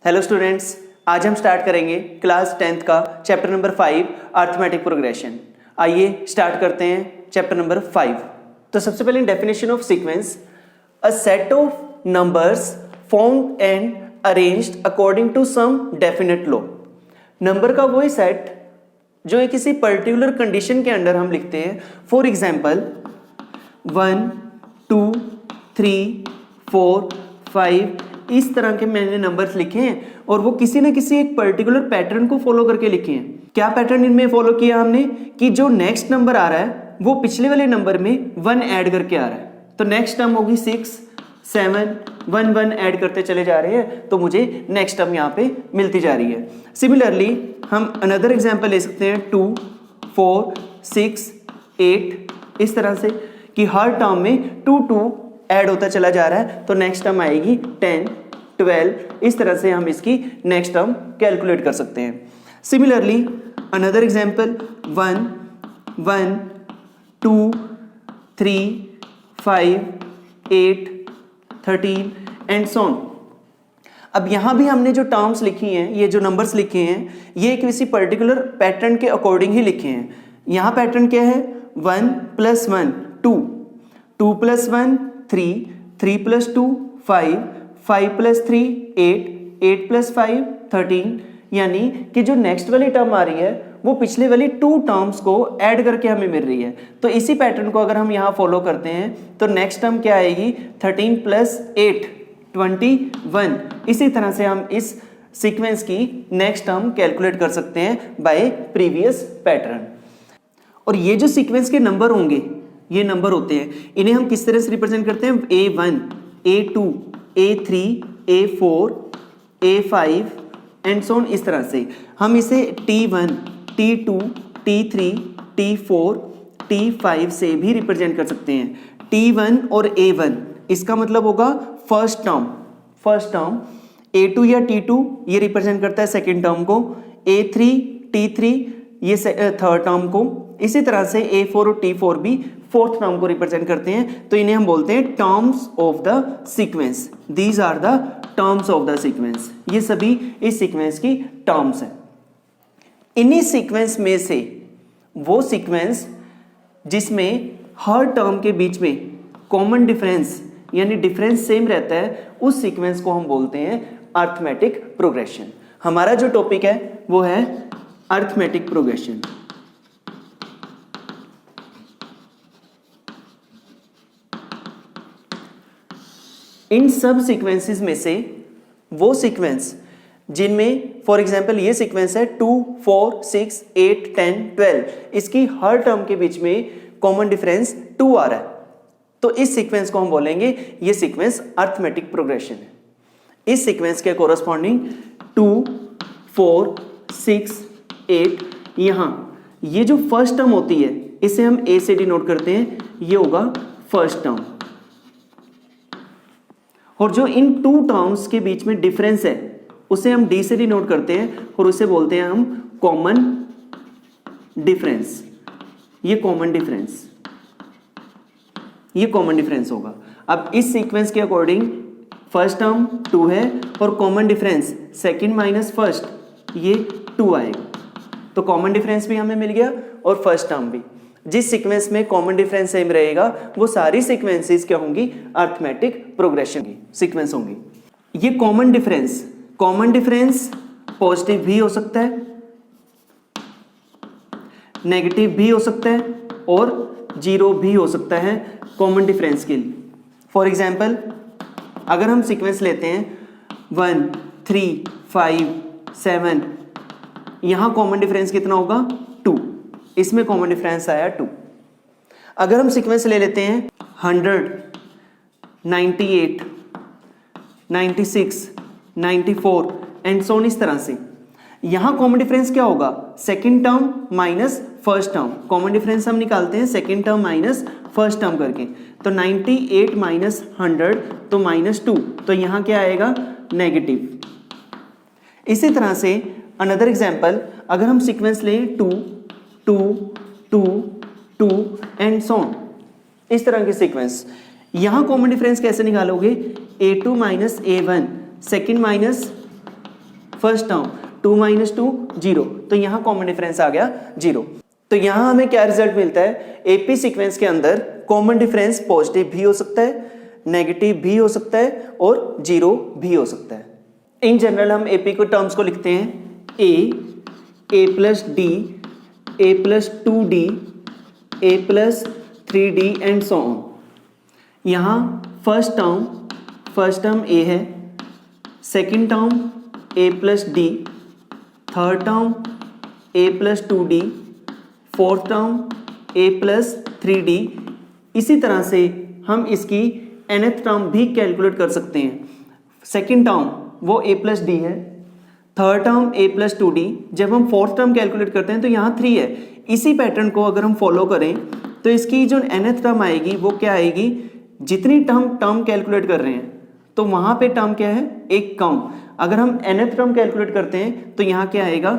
Hello students, आज हम start करेंगे क्लास 10th का चैप्टर नंबर 5 अर्थमेटिक प्रोग्रेशन। आइए स्टार्ट करते हैं चैप्टर नंबर 5। तो सबसे पहले definition of sequence, a set of numbers formed and arranged according to some definite law. Number का वही सेट जो एक किसी पर्टिकुलर कंडीशन के अंडर हम लिखते हैं। फॉर एग्जाम्पल 1, 2, 3, 4, 5 इस तरह के मैंने नंबर्स लिखे हैं और वो किसी न किसी एक पर्टिकुलर पैटर्न को फॉलो करके लिखे हैं। क्या पैटर्न इनमें फॉलो किया हमने कि जो नेक्स्ट नंबर आ रहा है वो पिछले वाले नंबर में 1 ऐड करके आ रहा है। तो नेक्स्ट टर्म होगी 6, 7, 1 1 ऐड करते चले जा रहे हैं तो मुझे नेक्स्ट टर्म यहाँ पे मिलती जा रही है। सिमिलरली हम अनदर एग्जाम्पल ले सकते हैं 2, 4, 6, 8 इस तरह से कि हर टर्म में 2 2 ऐड होता चला जा रहा है तो नेक्स्ट टर्म आएगी 10, 12 इस तरह से हम इसकी नेक्स्ट टर्म कैलकुलेट कर सकते हैं। Similarly another example 1, 1, 2, 3, 5, 8, 13 and so on. अब यहाँ भी हमने जो टर्म्स लिखी हैं, ये जो नंबर्स लिखे हैं, ये किसी पर्टिकुलर पैटर्न के अकॉर्डिंग ही लिखे हैं। यहाँ पैटर्न क्या है? 1 + 1 2, 2 + 1 3, 3 + 2 5, 5 + 3 8, 8 + 5 13। यानी कि जो नेक्स्ट वाली टर्म आ रही है वो पिछले वाली 2 टर्म्स को ऐड करके हमें मिल रही है। तो इसी पैटर्न को अगर हम यहाँ फॉलो करते हैं तो नेक्स्ट टर्म क्या आएगी? 13 + 8 21। इसी तरह से हम इस सीक्वेंस की नेक्स्ट टर्म कैलकुलेट कर सकते हैं बाय प्रीवियस पैटर्न। और ये जो सीक्वेंस के नंबर होंगे, ये नंबर होते हैं, इन्हें हम किस तरह से रिप्रेजेंट करते हैं? A1, A2, A3, A4, A5 and so on. इस तरह से हम इसे T1, T2, T3, T4, T5 से भी रिप्रेजेंट कर सकते हैं। T1 और A1 इसका मतलब होगा फर्स्ट टर्म। A2 या T2 ये रिप्रेजेंट करता है सेकेंड टर्म को, A3, T3 ये थर्ड टर्म को। इसी तरह से A4 और T4 भी फोर्थ टर्म को रिप्रेजेंट करते हैं। तो इन्हें हम बोलते हैं terms of the sequence. These are the terms of the sequence. ये सभी इस सीक्वेंस की टर्म्स हैं। इन्हीं सीक्वेंस में से वो सीक्वेंस जिसमें हर टर्म के बीच में कॉमन डिफरेंस यानी डिफरेंस सेम रहता है, उस सीक्वेंस को हम बोलते हैं अर्थमेटिक प्रोग्रेशन। हमारा जो टॉपिक है वो है अर्थमेटिक प्रोग्रेशन। इन सब सीक्वेंसेस में से वो सीक्वेंस जिनमें फॉर एग्जांपल ये सीक्वेंस है 2, 4, 6, 8, 10, 12, इसकी हर टर्म के बीच में कॉमन डिफरेंस 2 आ रहा है, तो इस सीक्वेंस को हम बोलेंगे ये सीक्वेंस अर्थमेटिक प्रोग्रेशन है। इस सीक्वेंस के कोरस्पॉन्डिंग 2, 4, 6, 8 यहाँ ये जो फर्स्ट टर्म होती है इसे हम ए से डिनोट करते हैं, ये होगा फर्स्ट टर्म। और जो इन 2 टर्म्स के बीच में डिफरेंस है उसे हम डी से डिनोट करते हैं और उसे बोलते हैं हम कॉमन डिफरेंस। ये कॉमन डिफरेंस होगा। अब इस सीक्वेंस के अकॉर्डिंग फर्स्ट टर्म 2 है और common difference second minus first ये 2 आएगा। तो कॉमन डिफरेंस भी हमें मिल गया और फर्स्ट टर्म भी। जिस सीक्वेंस में कॉमन डिफरेंस सेम रहेगा वो सारी सीक्वेंसेस क्या होंगी? अर्थमेटिक प्रोग्रेशन की सीक्वेंस होंगी। ये कॉमन डिफरेंस पॉजिटिव भी हो सकता है, नेगेटिव भी हो सकता है और 0 भी हो सकता है कॉमन डिफरेंस के लिए। फॉर एग्जाम्पल अगर हम सीक्वेंस लेते हैं 1, 3, 5, 7, यहां कॉमन डिफरेंस कितना होगा? 2। इसमें कॉमन डिफरेंस आया 2। अगर हम सीक्वेंस ले लेते हैं 100, 98, 96, 94 एंड सो ऑन, इस तरह से यहां कॉमन डिफरेंस क्या होगा? Second term minus first term. Common difference हम निकालते हैं second term minus first term करके। तो 98 माइनस 100 तो -2, तो यहां क्या आएगा? नेगेटिव। इसी तरह से अनदर एग्जांपल अगर हम सीक्वेंस लें 2, 2, 2, 2 एंड सो ऑन, इस तरह के सीक्वेंस, यहां कॉमन डिफरेंस कैसे निकालोगे? A2 minus A1 second minus first term 2 minus 2 0, तो यहाँ कॉमन डिफरेंस आ गया 0। तो यहाँ हमें क्या रिजल्ट मिलता है, एपी सीक्वेंस के अंदर कॉमन डिफरेंस पॉजिटिव भी हो सकता है, नेगेटिव भी हो सकता है और 0 भी हो सकता है। इन जनरल हम एपी को टर्म्स को लिखते हैं a plus d, a plus 2d, a plus 3d and so on. यहाँ फर्स्ट टर्म ए है, second term a plus d, third term a plus 2d, fourth term a plus 3d। इसी तरह से हम इसकी nth टर्म भी calculate कर सकते हैं। सेकेंड टर्म वो ए प्लस डी है, third term a plus 2d। जब हम फोर्थ टर्म कैलकुलेट करते हैं तो यहाँ 3 है। इसी पैटर्न को अगर हम फॉलो करें तो इसकी जो nth टर्म आएगी वो क्या आएगी, जितनी टर्म कैलकुलेट कर रहे हैं तो वहाँ पे टर्म क्या है, एक कम। अगर हम nth टर्म कैलकुलेट करते हैं तो यहाँ क्या आएगा,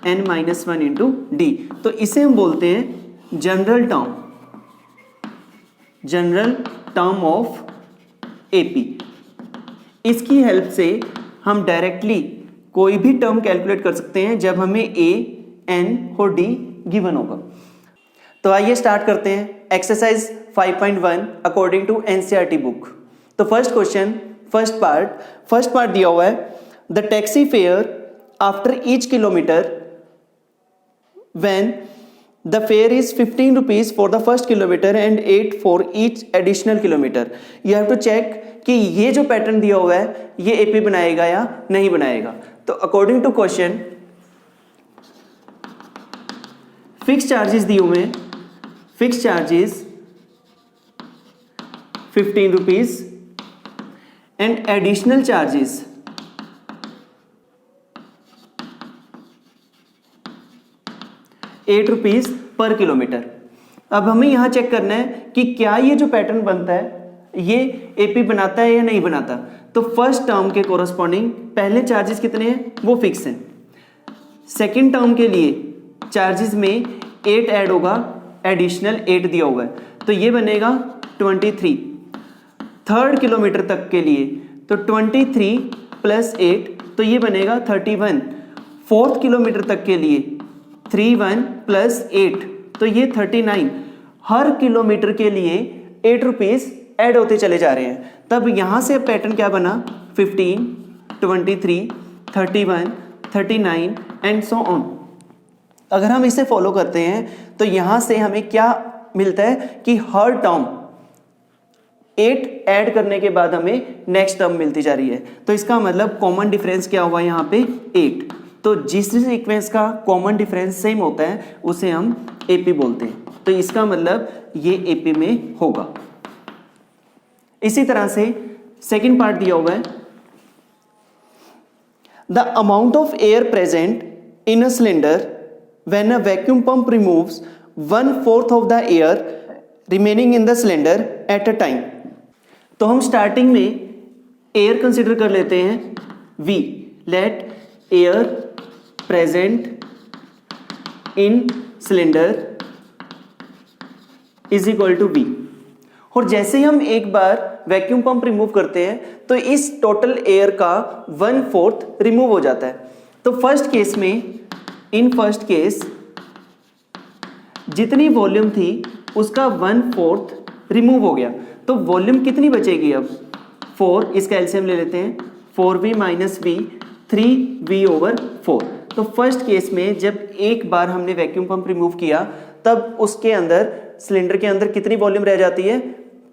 n-1 इंटू डी। तो इसे हम बोलते हैं जनरल टर्म ऑफ एपी। इसकी हेल्प से हम डायरेक्टली कोई भी टर्म कैलकुलेट कर सकते हैं जब हमें ए, एन और डी गिवन होगा। तो आइए स्टार्ट करते हैं exercise 5.1 according to NCERT book. तो फर्स्ट क्वेश्चन, फर्स्ट पार्ट दिया हुआ है, the taxi fare after each kilometre when the fare is 15 rupees for the first kilometer and 8 for each additional kilometer। you have to check कि ये जो pattern दिया हुआ है ये एपी बनाएगा या नहीं बनाएगा। तो according to question, fix charges दिए हुए हैं, fix charges 15 rupees and additional charges 8 rupees per kilometre. अब हमें यहाँ चेक करना है कि क्या ये जो पैटर्न बनता है ये एपी बनाता है या नहीं बनाता। तो फर्स्ट टर्म के कोरस्पॉन्डिंग पहले चार्जेस कितने हैं, वो फिक्स हैं। सेकंड टर्म के लिए चार्जेस में 8 ऐड होगा, एडिशनल 8 दिया हुआ है, तो ये बनेगा 23। थर्ड किलोमीटर तक के लिए तो 23 प्लस 8 तो ये बनेगा 31। फोर्थ किलोमीटर तक के लिए 31 प्लस 8 तो ये 39। हर किलोमीटर के लिए 8 रुपीज ऐड होते चले जा रहे हैं। तब यहाँ से पैटर्न क्या बना, 15, 23, 31, 39 एंड सो ऑन। अगर हम इसे फॉलो करते हैं तो यहाँ से हमें क्या मिलता है कि हर टर्म 8 ऐड करने के बाद हमें नेक्स्ट टर्म मिलती जा रही है। तो इसका मतलब कॉमन डिफरेंस क्या हुआ यहाँ पे, 8। तो जिस सीक्वेंस का कॉमन डिफरेंस सेम होता है उसे हम एपी बोलते हैं। तो इसका मतलब ये एपी में होगा। इसी तरह से सेकंड पार्ट दिया हुआ है, the amount of air present in a cylinder when a vacuum pump removes 1/4 of the air remaining in the cylinder at a time. तो हम स्टार्टिंग में एयर कंसिडर कर लेते हैं V, let air present in cylinder is equal to V। और जैसे ही हम एक बार वैक्यूम पंप रिमूव करते हैं तो इस टोटल एयर का 1/4 रिमूव हो जाता है। तो फर्स्ट केस में, इन फर्स्ट केस जितनी वॉल्यूम थी उसका 1/4 रिमूव हो गया। तो वॉल्यूम कितनी बचेगी अब, 4। इसका एलसीएम ले लेते हैं, 4V माइनस V, 3V/4। तो फर्स्ट केस में जब एक बार हमने वैक्यूम पंप रिमूव किया तब उसके अंदर, सिलेंडर के अंदर कितनी वॉल्यूम रह जाती है,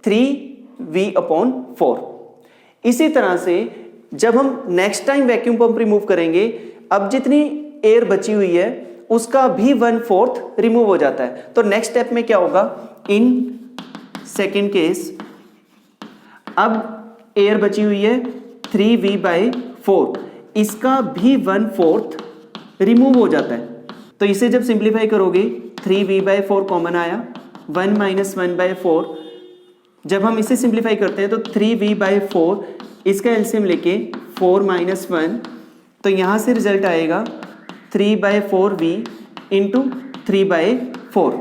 3V/4। इसी तरह से जब हम next time vacuum pump remove करेंगे, अब जितनी एयर बची हुई है उसका भी 1/4 रिमूव हो जाता है। तो नेक्स्ट स्टेप में क्या होगा, इन सेकेंड केस अब एयर बची हुई है 3V/4, इसका भी 1/4 रिमूव हो जाता है। तो इसे जब सिंप्लीफाई करोगे 3V/4 कॉमन आया, 1 माइनस 1/4। जब हम इसे सिंप्लीफाई करते हैं तो 3V/4, इसका एलसीएम लेके 4 माइनस 1, तो यहाँ से रिजल्ट आएगा 3/4V इंटू 3/4।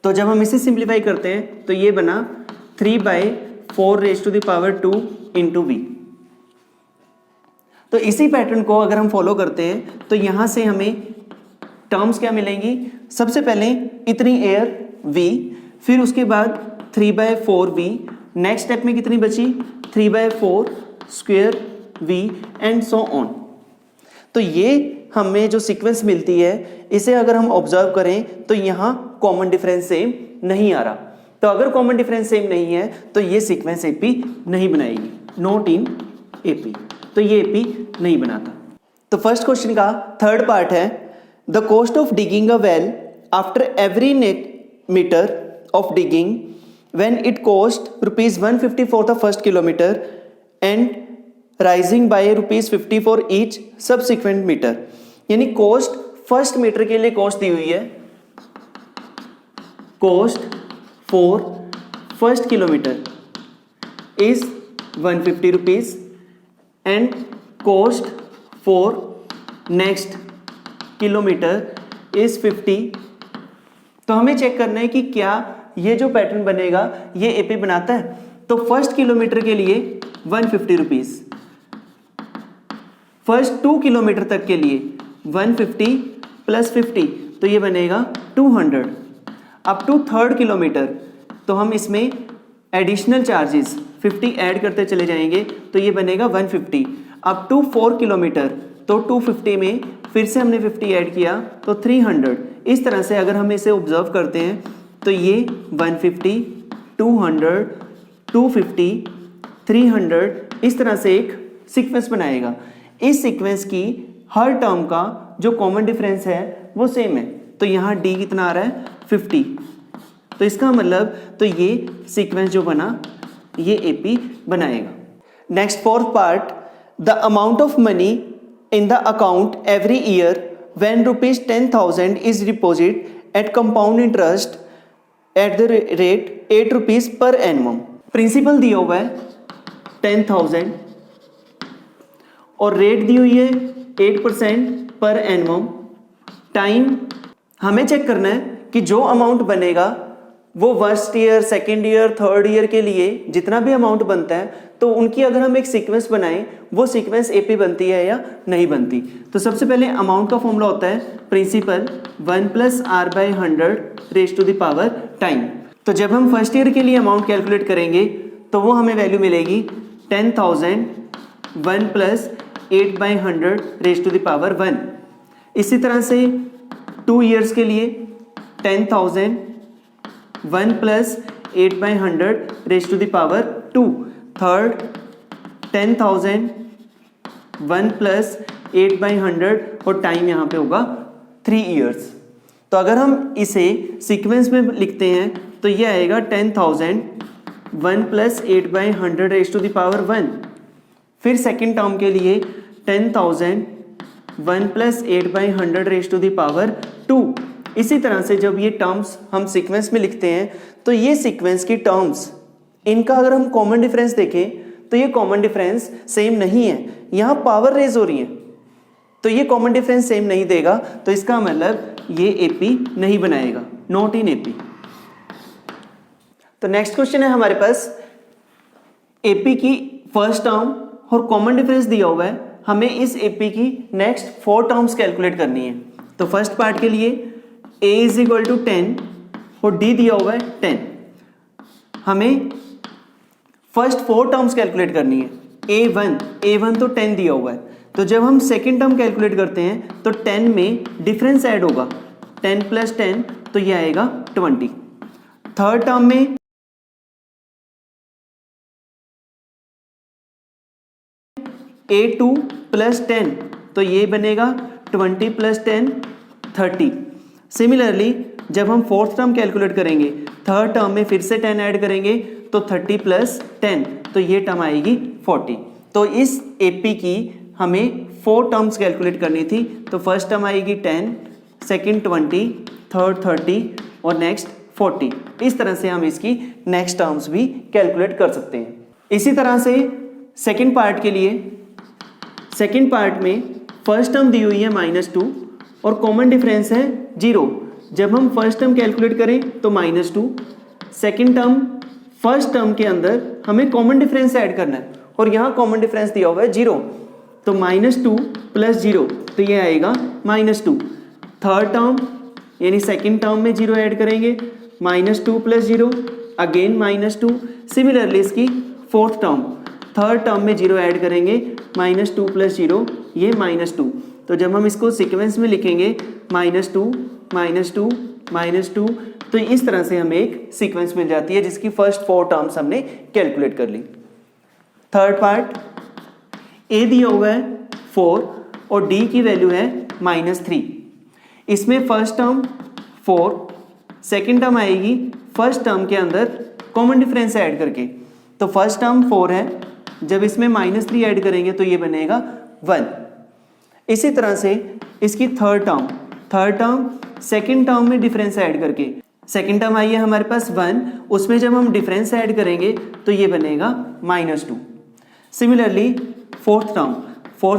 तो जब हम इसे सिंप्लीफाई करते हैं तो ये बना 3/4 raised to the power 2 into V। तो इसी पैटर्न को अगर हम फॉलो करते हैं तो यहाँ से हमें टर्म्स क्या मिलेंगी, सबसे पहले इतनी एयर v, फिर उसके बाद 3/4v, नेक्स्ट स्टेप में कितनी बची 3/4 square v and so on. तो ये हमें जो सीक्वेंस मिलती है इसे अगर हम ऑब्जर्व करें तो यहाँ कॉमन डिफरेंस सेम नहीं आ रहा। तो अगर कॉमन डिफरेंस सेम नहीं है तो ये सीक्वेंस एपी नहीं बनाएगी, नॉट इन एपी, तो ये एपी नहीं बनाता। तो फर्स्ट क्वेश्चन का थर्ड पार्ट है the cost of digging a well after every net metre of digging when it cost rupees 150 for the first kilometer and rising by rupees 50 for each subsequent meter। यानी cost first metre के लिए cost दी हुई है, cost for first kilometre is 150 rupees and cost for next kilometre is 50। तो हमें check करना है कि क्या ये जो पैटर्न बनेगा ये एपी बनाता है। तो फर्स्ट किलोमीटर के लिए 150 रुपीज, फर्स्ट 2 किलोमीटर तक के लिए 150 प्लस 50 तो ये बनेगा 200। अप टू थर्ड किलोमीटर तो हम इसमें एडिशनल चार्जेस 50 ऐड करते चले जाएंगे तो ये बनेगा 150। अप टू 4 किलोमीटर तो 250 में फिर से हमने 50 ऐड किया तो 300। इस तरह से अगर हम इसे ऑब्जर्व करते हैं तो ये 150, 200, 250, 300 इस तरह से एक सीक्वेंस बनाएगा। इस सीक्वेंस की हर टर्म का जो कॉमन डिफरेंस है वो सेम है। तो यहाँ डी कितना आ रहा है 50। तो इसका मतलब तो ये सीक्वेंस जो बना ये एपी बनाएगा। Next fourth part the amount of money in the account every year when rupees 10,000 is deposit at compound interest at the rate 8 rupees per annum. Principal दिया हुआ है 10,000 और रेट दी हुई है 8% पर एनम। टाइम हमें check करना है कि जो अमाउंट बनेगा वो first year, second year, third year के लिए जितना भी अमाउंट बनता है तो उनकी अगर हम एक सीक्वेंस बनाएं वो सीक्वेंस एपी बनती है या नहीं बनती। तो सबसे पहले अमाउंट का फॉर्मूला होता है principal 1 + r/100 raise to the power time. तो जब हम फर्स्ट ईयर के लिए अमाउंट कैलकुलेट करेंगे तो वो हमें वैल्यू मिलेगी 10,000 1 + 8/100 रेज़ टू द पावर 1। इसी तरह से 2 ईयर्स के लिए 10,000 1 + 8/100 raise to the power 2। Third 10,000 1 + 8/100 और टाइम यहाँ पे होगा 3 ईयर्स। तो अगर हम इसे सीक्वेंस में लिखते हैं तो ये आएगा 10,000 1 + 8/100 रेज़ टू द पावर 1। फिर सेकेंड टर्म के लिए 10,000 1 + 8/100 रेज़ टू द पावर 2। इसी तरह से जब ये टर्म्स हम सीक्वेंस में लिखते हैं तो ये सीक्वेंस की टर्म्स इनका अगर हम कॉमन डिफरेंस देखें तो ये कॉमन डिफरेंस सेम नहीं है, यहाँ पावर रेज हो रही है तो ये कॉमन डिफरेंस सेम नहीं देगा। तो इसका मतलब ये एपी नहीं बनाएगा, नॉट इन एपी। तो नेक्स्ट क्वेश्चन है हमारे पास एपी की फर्स्ट टर्म और कॉमन डिफरेंस दिया हुआ है, हमें इस एपी की नेक्स्ट 4 टर्म्स कैलकुलेट करनी है। तो फर्स्ट पार्ट के लिए a = 10 और d दिया हुआ है 10। हमें फर्स्ट 4 टर्म्स कैलकुलेट करनी है। a1 तो 10 दिया हुआ है, तो जब हम सेकेंड टर्म कैलकुलेट करते हैं तो 10 में डिफरेंस ऐड होगा, 10 + 10 तो ये आएगा 20। थर्ड टर्म में a2 + 10 तो ये बनेगा 20 + 10 30। सिमिलरली जब हम फोर्थ टर्म कैलकुलेट करेंगे थर्ड टर्म में फिर से 10 ऐड करेंगे तो 30 + 10 तो ये टर्म आएगी 40। तो इस एपी की हमें 4 टर्म्स कैलकुलेट करनी थी। तो फर्स्ट टर्म आएगी 10, सेकेंड 20, थर्ड 30 और नेक्स्ट 40। इस तरह से हम इसकी नेक्स्ट टर्म्स भी कैलकुलेट कर सकते हैं। इसी तरह से सेकेंड पार्ट के लिए सेकेंड पार्ट में फर्स्ट टर्म दी हुई है -2 और कॉमन डिफरेंस है 0। जब हम फर्स्ट टर्म कैलकुलेट करें तो -2, सेकेंड टर्म फर्स्ट टर्म के अंदर हमें कॉमन डिफरेंस ऐड करना है और यहाँ कॉमन डिफरेंस दिया हुआ है 0। तो -2 + 0 तो ये आएगा -2। थर्ड टर्म यानी सेकेंड टर्म में 0 ऐड करेंगे, -2 + 0 अगेन -2। सिमिलरली इसकी फोर्थ टर्म, थर्ड टर्म में 0 ऐड करेंगे, -2 + 0 ये -2। तो जब हम इसको सीक्वेंस में लिखेंगे -2 -2 -2, तो इस तरह से हमें एक सीक्वेंस मिल जाती है जिसकी फर्स्ट 4 टर्म्स हमने कैलकुलेट कर ली। थर्ड पार्ट, ए दिया हुआ है 4 और डी की वैल्यू है -3। इसमें फर्स्ट टर्म 4, सेकेंड टर्म आएगी फर्स्ट टर्म के अंदर कॉमन डिफरेंस ऐड करके। तो फर्स्ट टर्म 4 है, जब इसमें -3 ऐड करेंगे तो ये बनेगा 1। इसी तरह से इसकी थर्ड टर्म सेकेंड टर्म में डिफरेंस ऐड करके, सेकेंड टर्म आई है हमारे पास 1, उसमें जब हम डिफरेंस ऐड करेंगे तो ये बनेगा -2। सिमिलरली फोर्थ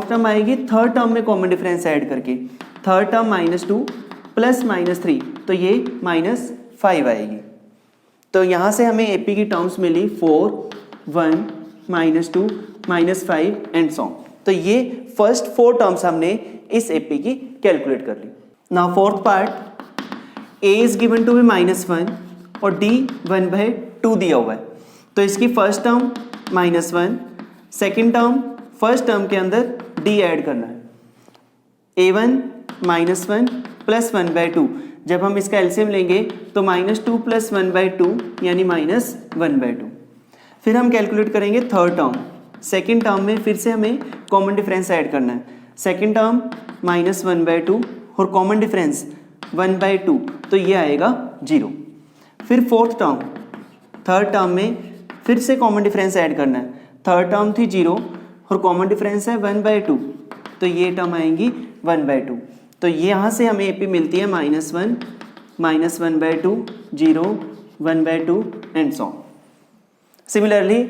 टर्म आएगी थर्ड टर्म में कॉमन डिफरेंस ऐड करके, थर्ड टर्म -2 + -3 तो ये -5 आएगी। तो यहाँ से हमें एपी की टर्म्स मिली 4, 1, -2, -5 एंड सो ऑन। तो ये फर्स्ट 4 टर्म्स हमने इस एपी की कैलकुलेट कर ली। Now fourth part, a is given to be -1 और d 1/2 दिया हुआ है। तो इसकी first term -1, second term first term के अंदर d ऐड करना है, a1 -1 + 1/2। जब हम इसका एलसीएम लेंगे तो -2 + 1/2 यानी -1/2। फिर हम कैलकुलेट करेंगे थर्ड टर्म, सेकेंड टर्म में फिर से हमें कॉमन डिफरेंस ऐड करना है। सेकेंड टर्म -1/2 और कॉमन डिफरेंस 1/2 तो ये आएगा 0। फिर फोर्थ टर्म, थर्ड टर्म में फिर से कॉमन डिफरेंस ऐड करना है। थर्ड टर्म थी 0 और कॉमन डिफरेंस है 1/2 तो ये टर्म आएंगी 1/2। तो ये यहाँ से हमें एपी मिलती है -1, -1/2, 0, 1/2 and so on. Similarly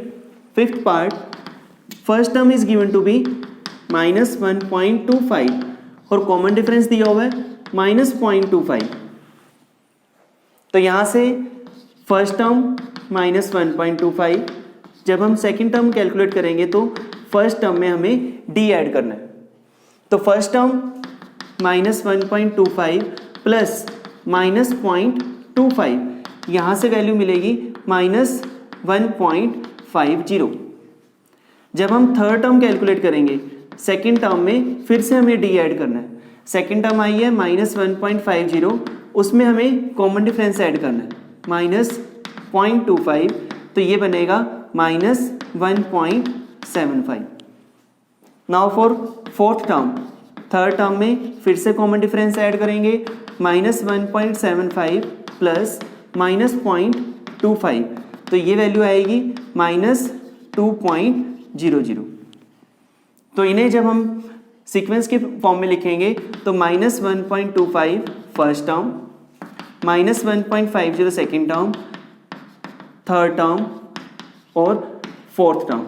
fifth part, first term is given to be -1.25 और कॉमन डिफरेंस दिया हुआ है -0.25। तो यहाँ से फर्स्ट टर्म -1.25, जब हम सेकेंड टर्म कैलकुलेट करेंगे तो फर्स्ट टर्म में हमें डी ऐड करना है। तो फर्स्ट टर्म -1.25 प्लस -0.25, यहाँ से वैल्यू मिलेगी -1.50। जब हम थर्ड टर्म कैलकुलेट करेंगे, सेकेंड टर्म में फिर से हमें डी ऐड करना है। सेकेंड टर्म आई है -1.50, उसमें हमें कॉमन डिफरेंस ऐड करना है -0.25 तो ये बनेगा -1.75। Now for fourth term, third term में फिर से कॉमन डिफरेंस ऐड करेंगे, -1.75 प्लस -0.25 तो ये वैल्यू आएगी -2.00। तो इन्हें जब हम सीक्वेंस के फॉर्म में लिखेंगे तो -1.25 first term, -1.50 second term, third term और fourth term.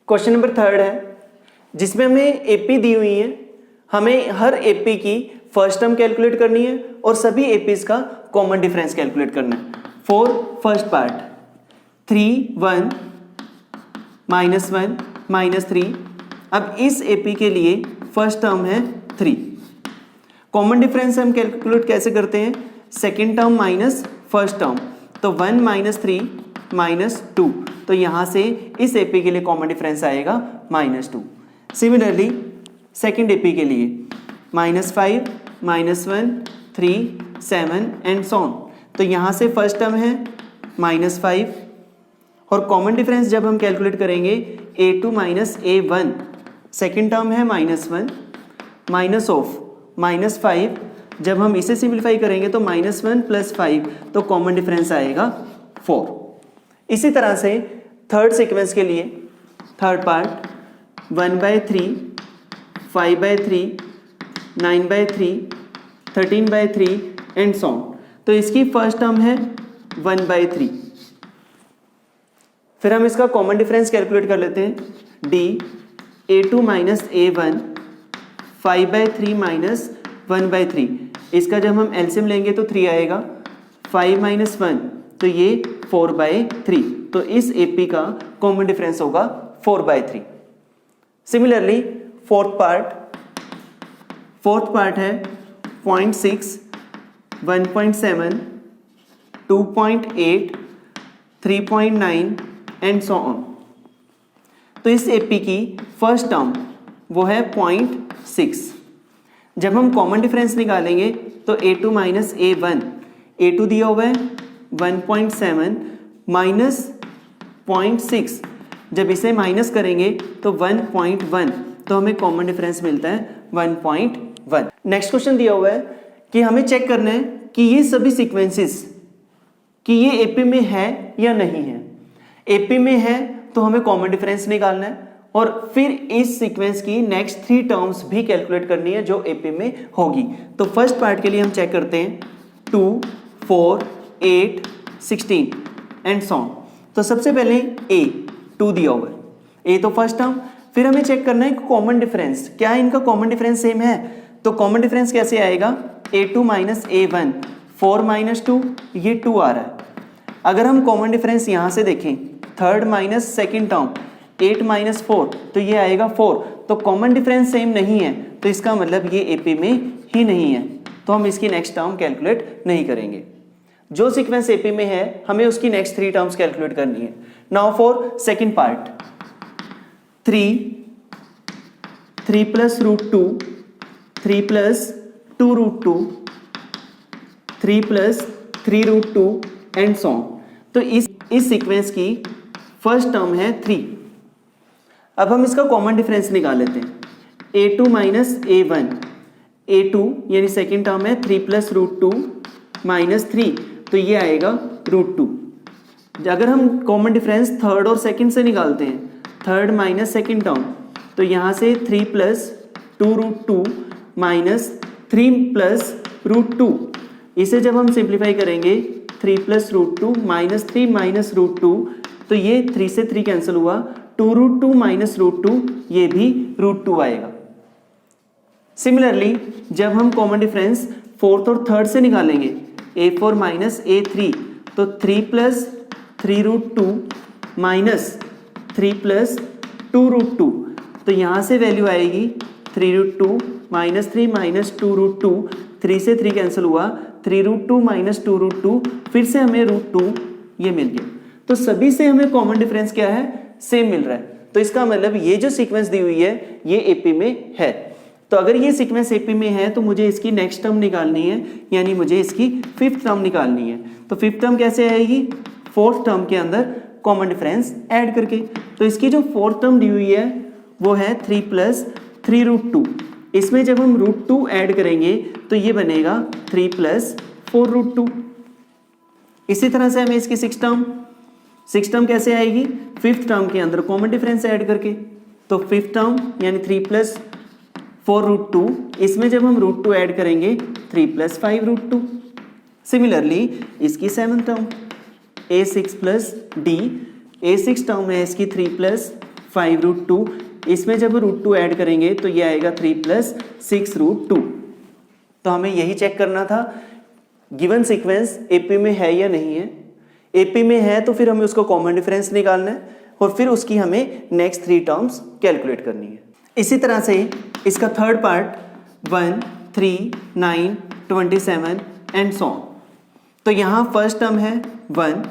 Question number third है जिसमें हमें एपी दी हुई है, हमें हर एपी की फर्स्ट टर्म कैलकुलेट करनी है और सभी एपीज का कॉमन डिफरेंस कैलकुलेट करना है। For first part 3, 1, -1, -3। अब इस एपी के लिए फर्स्ट टर्म है 3। कॉमन डिफरेंस हम कैलकुलेट कैसे करते हैं, second term minus first term, तो 1 - 3 -2, तो यहाँ से इस एपी के लिए कॉमन डिफरेंस आएगा -2। सिमिलरली सेकेंड एपी के लिए -5, -1, 3, 7 एंड सो ऑन, तो यहाँ से फर्स्ट टर्म है -5 और कॉमन डिफरेंस जब हम कैलकुलेट करेंगे a2 - a1, सेकेंड टर्म है -1 माइनस ऑफ -5, जब हम इसे सिंप्लीफाई करेंगे तो -1 + 5 तो कॉमन डिफरेंस आएगा 4। इसी तरह से थर्ड सीक्वेंस के लिए third part 1/3, 5/3, 9/3, 13/3 and so on, तो इसकी फर्स्ट टर्म है 1/3। फिर हम इसका कॉमन डिफरेंस कैलकुलेट कर लेते हैं, d a2 - a1 5/3 - 1/3, इसका जब हम एलसीएम लेंगे तो 3 आएगा, 5 - 1 तो ये 4/3, तो इस एपी का कॉमन डिफरेंस होगा 4/3। सिमिलरली फोर्थ पार्ट है 0.6, 1.7, 2.8, 3.9 एंड सो ऑन। तो इस एपी की फर्स्ट टर्म वो है 0.6। जब हम कॉमन डिफरेंस निकालेंगे तो a2 माइनस a1, a2 दिया हुआ है 1.7 माइनस 0.6, जब इसे माइनस करेंगे तो 1.1, तो हमें कॉमन डिफरेंस मिलता है 1.1। नेक्स्ट क्वेश्चन दिया हुआ है कि हमें चेक करना है कि ये सभी सीक्वेंसेस कि ये एपी में है या नहीं है। एपी में है तो हमें कॉमन डिफरेंस निकालना है और फिर इस सीक्वेंस की नेक्स्ट 3 टर्म्स भी कैलकुलेट करनी है जो एपी में होगी। तो फर्स्ट पार्ट के लिए हम चेक करते हैं 2, 4, 8, 16 एंड सो ऑन। तो सबसे पहले ए 2 दिया हुआ है, ए तो फर्स्ट टर्म। फिर हमें चेक करना है कॉमन डिफरेंस, क्या इनका कॉमन डिफरेंस सेम है। तो कॉमन डिफरेंस कैसे आएगा, a2 माइनस a1, 4 माइनस 2, ये 2 आ रहा है। अगर हम कॉमन डिफरेंस यहाँ से देखें, third minus second term 8 minus 4, तो ये आएगा 4। तो कॉमन डिफरेंस सेम नहीं है, तो इसका मतलब ये एपी में ही नहीं है, तो हम इसकी नेक्स्ट टर्म कैलकुलेट नहीं करेंगे। जो सीक्वेंस एपी में है हमें उसकी नेक्स्ट 3 टर्म्स कैलकुलेट करनी है। Now for second part, 3 plus root 2, 3 plus 2 root 2, 3 plus 3 root 2 and so on. तो इस सीक्वेंस की फर्स्ट टर्म है 3। अब हम इसका कॉमन डिफरेंस निकाल लेते हैं, a2 माइनस a1, a2 यानी सेकेंड टर्म है 3 प्लस रूट 2 माइनस 3, तो ये आएगा रूट 2। अगर हम कॉमन डिफरेंस थर्ड और सेकेंड से निकालते हैं, थर्ड माइनस सेकेंड टर्म, तो यहाँ से 3 plus 2 root 2 minus 3 plus root 2, इसे जब हम सिंप्लीफाई करेंगे 3 plus root 2 minus 3 minus root 2, तो ये 3 से 3 कैंसिल हुआ, 2 रूट 2 माइनस रूट 2, ये भी रूट 2 आएगा। सिमिलरली जब हम कॉमन डिफरेंस फोर्थ और थर्ड से निकालेंगे, a4 माइनस a3, तो 3 plus 3 root 2 minus 3 plus 2 root 2, तो यहाँ से वैल्यू आएगी 3 रूट 2 माइनस 3 माइनस 2 रूट 2, 3 से 3 कैंसिल हुआ, 3 रूट 2 माइनस 2 रूट 2, फिर से हमें रूट 2 ये मिल गया। तो सभी से हमें कॉमन डिफरेंस क्या है, सेम मिल रहा है। तो इसका मतलब ये जो सीक्वेंस दी हुई है ये एपी में है। तो अगर ये सीक्वेंस एपी में है तो मुझे इसकी नेक्स्ट टर्म निकालनी है, यानी मुझे इसकी फिफ्थ टर्म निकालनी है। तो फिफ्थ टर्म कैसे आएगी, फोर्थ टर्म के अंदर कॉमन डिफरेंस ऐड करके। तो इसकी जो फोर्थ टर्म दी हुई है वो है 3 प्लस 3 रूट 2, इसमें जब हम रूट 2 ऐड करेंगे तो ये बनेगा 3 प्लस 4 रूट 2। इसी तरह से हमें इसकी सिक्स टर्म कैसे आएगी, फिफ्थ टर्म के अंदर कॉमन डिफरेंस ऐड करके। तो फिफ्थ टर्म यानी 3 प्लस 4 रूट 2, इसमें जब हम रूट 2 ऐड करेंगे 3 प्लस 5 रूट 2। सिमिलरली इसकी seventh term a6 plus d, a6 term है इसकी 3 प्लस 5 रूट 2, इसमें जब रूट 2 ऐड करेंगे तो ये आएगा 3 प्लस 6 रूट 2। तो हमें यही चेक करना था गिवन सीक्वेंस एपी में है या नहीं है। एपी में है तो फिर हमें उसका कॉमन डिफरेंस निकालना है और फिर उसकी हमें नेक्स्ट 3 टर्म्स कैलकुलेट करनी है। इसी तरह से इसका third part 1, 3, 9, 27 and so on. तो यहाँ फर्स्ट टर्म है 1,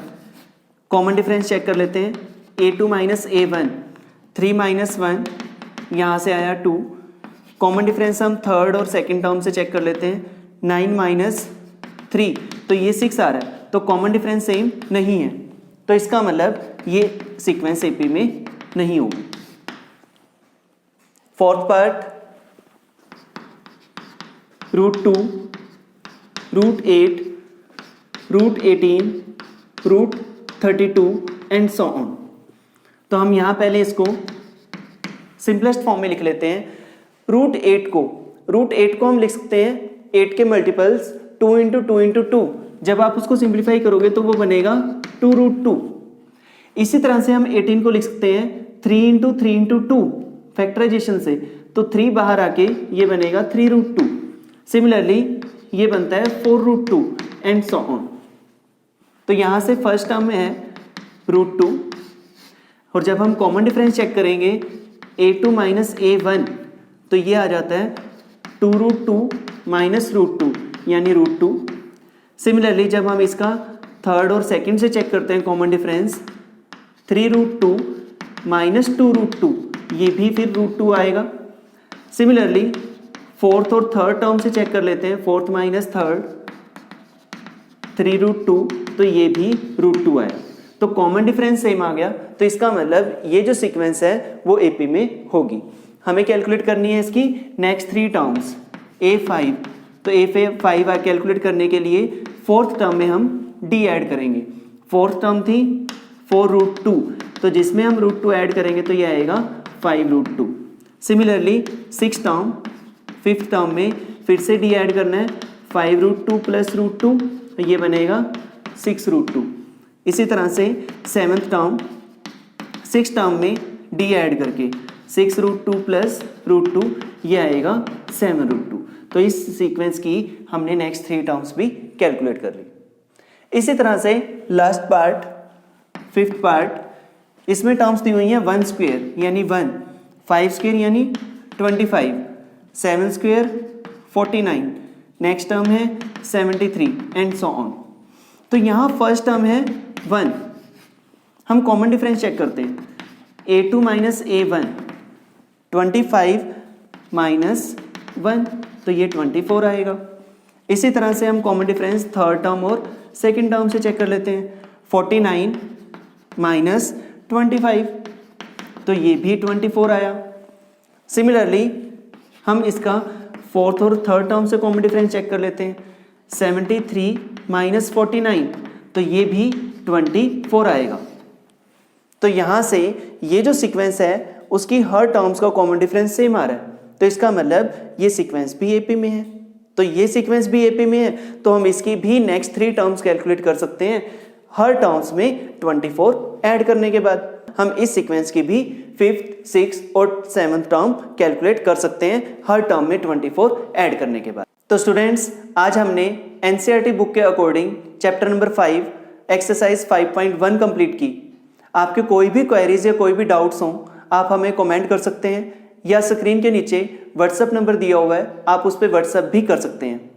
कॉमन डिफरेंस चेक कर लेते हैं, a2 माइनस a1, 3 माइनस 1, यहाँ से आया 2। कॉमन डिफरेंस हम थर्ड और सेकेंड टर्म से चेक कर लेते हैं, 9 माइनस 3, तो ये 6 आ रहा है। तो कॉमन डिफरेंस सेम नहीं है, तो इसका मतलब ये सीक्वेंस एपी में नहीं होगी। Fourth part root 2, root 8, root 18, root 32 and so on. तो हम यहाँ पहले इसको सिंपलेस्ट फॉर्म में लिख लेते हैं। रूट 8 को हम लिख सकते हैं 8 के मल्टीपल्स 2 इंटू 2 इंटू 2, जब आप उसको सिंप्लीफाई करोगे तो वो बनेगा 2 रूट 2। इसी तरह से हम 18 को लिख सकते हैं 3 इंटू 3 इंटू 2 फैक्टराइजेशन से, तो 3 बाहर आके ये बनेगा 3 रूट 2। सिमिलरली ये बनता है 4 रूट 2 एंड सो ऑन। तो यहाँ से फर्स्ट टर्म में है रूट 2, और जब हम कॉमन डिफरेंस चेक करेंगे a2 माइनस a1, तो ये आ जाता है 2√2 माइनस √2 यानी √2। सिमिलरली जब हम इसका थर्ड और सेकंड से चेक करते हैं कॉमन डिफरेंस, 3√2 माइनस 2√2 ये भी फिर √2 आएगा। सिमिलरली फोर्थ और थर्ड टर्म से चेक कर लेते हैं, फोर्थ माइनस थर्ड 3√2 तो ये भी √2 आया। तो कॉमन डिफरेंस सेम आ गया, तो इसका मतलब ये जो सीक्वेंस है वो AP में होगी। हमें कैलकुलेट करनी है इसकी नेक्स्ट 3 टर्म्स A5, तो A5 कैलकुलेट करने के लिए फोर्थ टर्म में हम D ऐड करेंगे। फोर्थ टर्म थी 4√2, तो जिसमें हम √2 ऐड करेंगे तो ये आएगा 5√2। Similarly six term, fifth term में फिर से D ऐड करना है, 5√2 प्लस √2 ये बनेगा 6√2। इसी तरह से सेवन्थ टर्म, सिक्स टर्म में D ऐड करके 6√2 प्लस √2 ये आएगा 7√2। तो इस सीक्वेंस की हमने नेक्स्ट 3 टर्म्स भी कैलकुलेट कर ली। इसी तरह से लास्ट पार्ट, फिफ्थ पार्ट, इसमें टर्म्स दी हुई हैं 1 स्क्वायर यानी 1, 5 स्क्वायर यानी 25, 7 स्क्वायर 49, नेक्स्ट टर्म है 73 एंड सो ऑन। तो यहाँ फर्स्ट टर्म है 1, हम कॉमन डिफरेंस चेक करते हैं, A2 माइनस A1 25 माइनस 1 तो ये 24 आएगा। इसी तरह से हम कॉमन डिफरेंस थर्ड टर्म और सेकंड टर्म से चेक कर लेते हैं, 49 माइनस 25 तो ये भी 24 आया। सिमिलरली हम इसका फोर्थ और थर्ड टर्म से कॉमन डिफरेंस चेक कर लेते हैं, 73 माइनस 49 तो ये भी 24 आएगा। तो यहाँ से ये जो सीक्वेंस है उसकी हर टर्म्स का कॉमन डिफरेंस सेम आ रहा है, तो इसका मतलब ये सीक्वेंस भी AP में है। तो ये सीक्वेंस भी AP में है, तो हम इसकी भी नेक्स्ट 3 टर्म्स कैलकुलेट कर सकते हैं हर टर्म्स में 24 ऐड करने के बाद। हम इस सीक्वेंस की भी फिफ्थ, सिक्स और सेवन्थ टर्म कैलकुलेट कर सकते हैं हर टर्म में 24 ऐड करने के बाद। तो स्टूडेंट्स, आज हमने NCERT बुक के according chapter number 5 exercise 5.1 complete की। आपके कोई भी क्वेरीज या कोई भी डाउट्स हों आप हमें कमेंट कर सकते हैं, या स्क्रीन के नीचे व्हाट्सएप नंबर दिया हुआ है आप उस पर व्हाट्सएप भी कर सकते हैं।